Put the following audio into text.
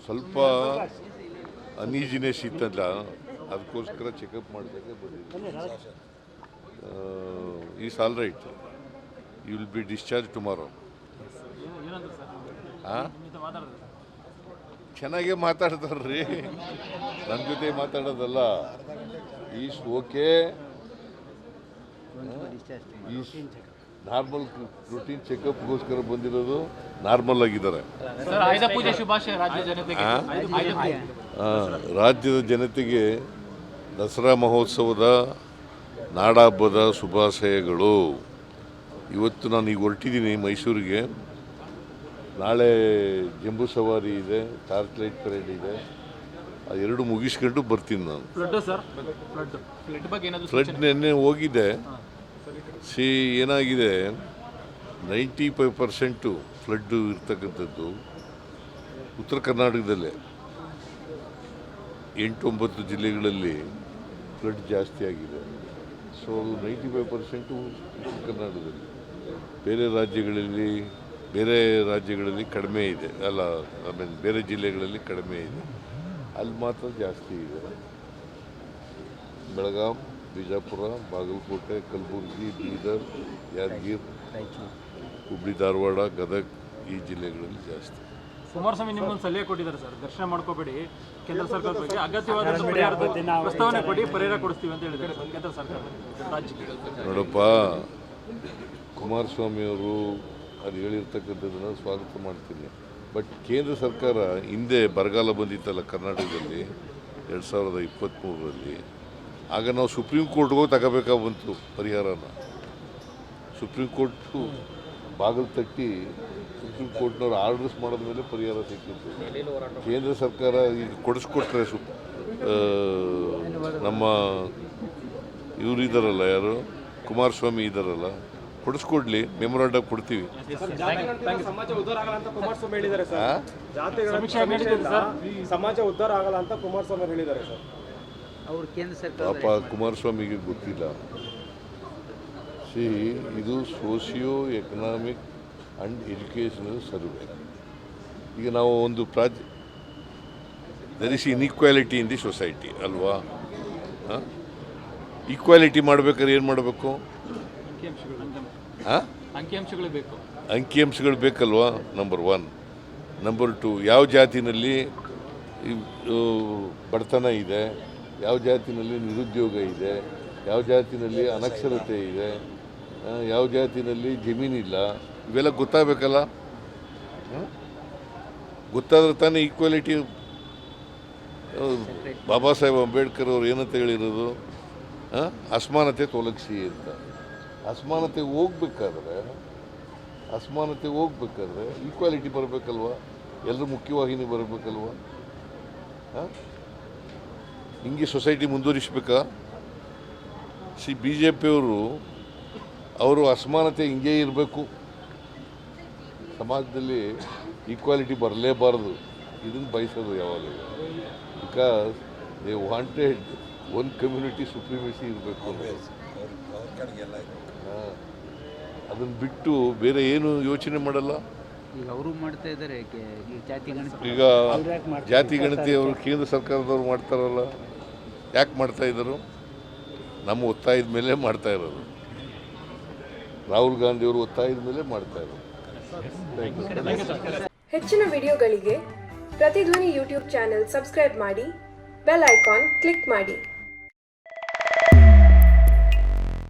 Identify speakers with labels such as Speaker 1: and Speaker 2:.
Speaker 1: ಸ್ವಲ್ಪ ಅನ್ಈಸಿನೆಸ್ ಇತ್ತಲ್ಲ, ಅದಕ್ಕೋಸ್ಕರ ಚೆಕಪ್ ಮಾಡಿದಾಗ ಬಂದಿದ್ದೆ. Is all right. You will be discharge tomorrow. ಚೆನ್ನಾಗೇ ಮಾತಾಡ್ತಾರ್ರಿ, ನನ್ನ ಜೊತೆ ಮಾತಾಡೋದಲ್ಲ. Is okay, is normal routine ಚೆಕಪ್ಗೋಸ್ಕರ ಬಂದಿರೋದು, ನಾರ್ಮಲ್ ಆಗಿದ್ದಾರೆ. ರಾಜ್ಯದ ಜನತೆಗೆ ದಸರಾ ಮಹೋತ್ಸವದ ನಾಡಹಬ್ಬದ ಶುಭಾಶಯಗಳು. ಇವತ್ತು ನಾನು ಈಗ ಹೊರಟಿದ್ದೀನಿ ಮೈಸೂರಿಗೆ. ನಾಳೆ ಜಂಬೂ ಸವಾರಿ ಇದೆ, ಟಾರ್ಚ್ ಲೈಟ್ ಪರೇಡ್ ಇದೆ. ಅದೆರಡು ಮುಗಿಸ್ಕೊಂಡು ಬರ್ತೀನಿ ನಾನು. ಫ್ಲಡ್ ನೆನ್ನೆ ಹೋಗಿದ್ದೆ. ಏನಾಗಿದೆ, 95% ಫ್ಲಡ್ಡು ಇರ್ತಕ್ಕಂಥದ್ದು ಉತ್ತರ ಕರ್ನಾಟಕದಲ್ಲೇ. 8-9 ಜಿಲ್ಲೆಗಳಲ್ಲಿ ಫ್ಲಡ್ ಜಾಸ್ತಿ ಆಗಿದೆ. ಸೊ 95% ಉತ್ತರ ಕರ್ನಾಟಕದಲ್ಲಿ. ಬೇರೆ ರಾಜ್ಯಗಳಲ್ಲಿ ಕಡಿಮೆ ಇದೆ, ಅಲ್ಲ, ಬೇರೆ ಜಿಲ್ಲೆಗಳಲ್ಲಿ ಕಡಿಮೆ ಇದೆ, ಅಲ್ಲಿ ಮಾತ್ರ ಜಾಸ್ತಿ ಇದೆ. ಬೆಳಗಾಂ, ಬಿಜಾಪುರ, ಬಾಗಲಕೋಟೆ, ಕಲಬುರಗಿ, ಬೀದರ್, ಯಾದಗಿರಿ, ಹುಬ್ಳಿ, ಧಾರವಾಡ, ಗದಗ, ಈ ಜಿಲ್ಲೆಗಳಲ್ಲಿ ಜಾಸ್ತಿ.
Speaker 2: ಕುಮಾರಸ್ವಾಮಿ ನಿಮ್ಮೊಂದು ಸಲಹೆ ಕೊಟ್ಟಿದ್ದಾರೆ ಸರ್, ದರ್ಶನ ಮಾಡ್ಕೋಬೇಡಿ, ಕೇಂದ್ರ ಸರ್ಕಾರದ ಬಗ್ಗೆ ಅಗತ್ಯವಾದ ಪ್ರಸ್ತಾವನೆ ಕೊಡಿ, ಪರಿಹಾರ ಕೊಡಿಸ್ತೀವಿ ಅಂತ ಹೇಳಿದ್ದಾರೆ ಕೇಂದ್ರ ಸರ್ಕಾರ ರಾಜ್ಯಕ್ಕೆ.
Speaker 1: ನೋಡಪ್ಪ, ಕುಮಾರಸ್ವಾಮಿಯವರು ಅದು ಹೇಳಿರ್ತಕ್ಕಂಥದ್ದನ್ನು ಸ್ವಾಗತ ಮಾಡ್ತೀನಿ. ಬಟ್ ಕೇಂದ್ರ ಸರ್ಕಾರ ಹಿಂದೆ ಬರಗಾಲ ಬಂದಿತ್ತಲ್ಲ ಕರ್ನಾಟಕದಲ್ಲಿ 2023ರಲ್ಲಿ, ಆಗ ನಾವು ಸುಪ್ರೀಂ ಕೋರ್ಟ್ಗೆ ಹೋಗಿ ತಗೋಬೇಕಾಗಿ ಬಂತು ಪರಿಹಾರನ. ಸುಪ್ರೀಂ ಕೋರ್ಟು ಬಾಗಿಲು ತಟ್ಟಿ ಸುಪ್ರೀಂ ಕೋರ್ಟ್ನವ್ರು ಆರ್ಡರ್ಸ್ ಮಾಡಿದ ಮೇಲೆ ಪರಿಹಾರ ಸಿಕ್ಕಿತ್ತು. ಕೇಂದ್ರ ಸರ್ಕಾರ ಈಗ ಕೊಡಿಸ್ಕೊಟ್ರೆ ನಮ್ಮ ಇವರು ಇದ್ದಾರಲ್ಲ, ಯಾರು ಕುಮಾರಸ್ವಾಮಿ ಇದ್ದಾರಲ್ಲ, ಕೊಡಿಸ್ಕೊಡ್ಲಿ, ಮೆಮೊರಾಂಡಮ್ ಕೊಡ್ತೀವಿ.
Speaker 3: ಸಮಾಜ ಉದ್ಧಾರ ಆಗಲ್ಲ ಅಂತ ಕುಮಾರಸ್ವಾಮಿ ಹೇಳಿದ್ದಾರೆ ಸರ್. ಸಮಾಜ ಉದ್ಧಾರ ಆಗಲ್ಲ ಅಂತ ಕುಮಾರಸ್ವಾಮಿ ಹೇಳಿದ್ದಾರೆ ಸರ್.
Speaker 4: ಅವರು ಕೇಂದ್ರ ಸರ್ಕಾರ
Speaker 1: ಪಾಪ ಕುಮಾರಸ್ವಾಮಿಗೆ ಗೊತ್ತಿಲ್ಲ. ಇದು socio economic and educational survey. ಈಗ ನಾವು ಒಂದು there is inequality in the society ಅಲ್ವಾ? ಈಕ್ವಾಲಿಟಿ ಮಾಡ್ಬೇಕಾದ್ರೆ ಏನು ಮಾಡಬೇಕು? ಅಂಕಿಅಂಶಗಳು ಬೇಕಲ್ವಾ? ನಂಬರ್ 1. ನಂಬರ್ 2, ಯಾವ ಜಾತಿನಲ್ಲಿ ಬಡತನ ಇದೆ, ಯಾವ ಜಾತಿನಲ್ಲಿ ನಿರುದ್ಯೋಗ ಇದೆ, ಯಾವ ಜಾತಿನಲ್ಲಿ ಅನಕ್ಷರತೆ ಇದೆ, ಯಾವ ಜಾತಿನಲ್ಲಿ ಜಮೀನಿಲ್ಲ, ಇವೆಲ್ಲ ಗೊತ್ತಾಗಬೇಕಲ್ಲ. ಗೊತ್ತಾದ್ರೆ ತಾನೇ ಈಕ್ವಾಲಿಟಿ. ಬಾಬಾ ಸಾಹೇಬ್ ಅಂಬೇಡ್ಕರ್ ಅವರು ಏನಂತ ಹೇಳಿರೋದು? ಅಸಮಾನತೆ ತೊಲಗಿಸಿ ಅಂತ. ಅಸಮಾನತೆ ಹೋಗ್ಬೇಕಾದ್ರೆ ಈಕ್ವಾಲಿಟಿ ಬರಬೇಕಲ್ವ? ಎಲ್ಲರೂ ಮುಖ್ಯವಾಹಿನಿ ಬರಬೇಕಲ್ವ? ಹಿಂಗೆ ಸೊಸೈಟಿ ಮುಂದುವರಿಸ್ಬೇಕಾ? BJP ಅವರು ಅಸಮಾನತೆ ಹಿಂಗೆ ಇರಬೇಕು, ಸಮಾಜದಲ್ಲಿ ಈಕ್ವಾಲಿಟಿ ಬರಲೇಬಾರದು, ಇದನ್ನು ಬಯಸೋದು ಯಾವಾಗಲೂ. Because they wanted one community supremacy ಇರಬೇಕು. ಅದನ್ನು ಬಿಟ್ಟು ಬೇರೆ ಏನು ಯೋಚನೆ ಮಾಡಲ್ಲ.
Speaker 4: ಈಗ ಅವರು ಮಾಡ್ತಾ ಇದ್ದಾರೆ
Speaker 1: ಈಗ ಜಾತಿ ಗಣತಿ ಅವರು ಕೇಂದ್ರ ಸರ್ಕಾರದವ್ರು ಮಾಡ್ತಾರಲ್ಲ, ಯಾಕೆ ಮಾಡ್ತಾ ಇದ್ದರು? ನಮ್ಮ ಒತ್ತಾಯದ ಮೇಲೆ ಮಾಡ್ತಾ ಇರೋದು. ರಾಹುಲ್ ಗಾಂಧಿ ಅವರು ಒತ್ತಾಯದ ಮೇಲೆ ಮಾಡ್ತಾ ಇರೋದು.
Speaker 5: ಹೆಚ್ಚಿನ ವಿಡಿಯೋಗಳಿಗೆ ಪ್ರತಿಧ್ವನಿ ಯೂಟ್ಯೂಬ್ ಚಾನೆಲ್ ಸಬ್ಸ್ಕ್ರೈಬ್ ಮಾಡಿ, ಬೆಲ್ ಐಕಾನ್ ಕ್ಲಿಕ್ ಮಾಡಿ.